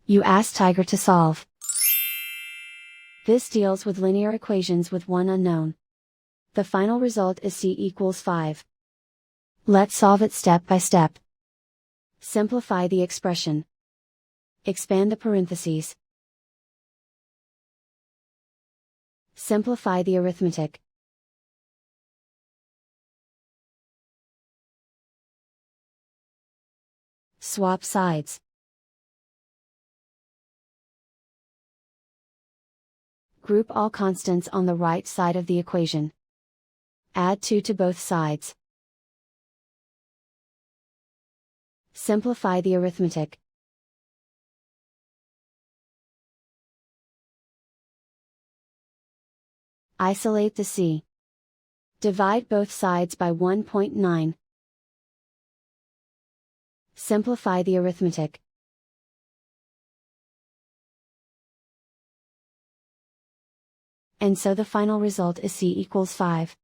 You ask Tiger to solve. This deals with linear equations with one unknown. The final result is c equals 5. Let's solve it step by step. Simplify the expression. Expand the parentheses. Simplify the arithmetic. Swap sides. Group all constants on the right side of the equation. Add 2 to both sides. Simplify the arithmetic. Isolate the c. Divide both sides by 1.9. Simplify the arithmetic. And so the final result is c equals 5.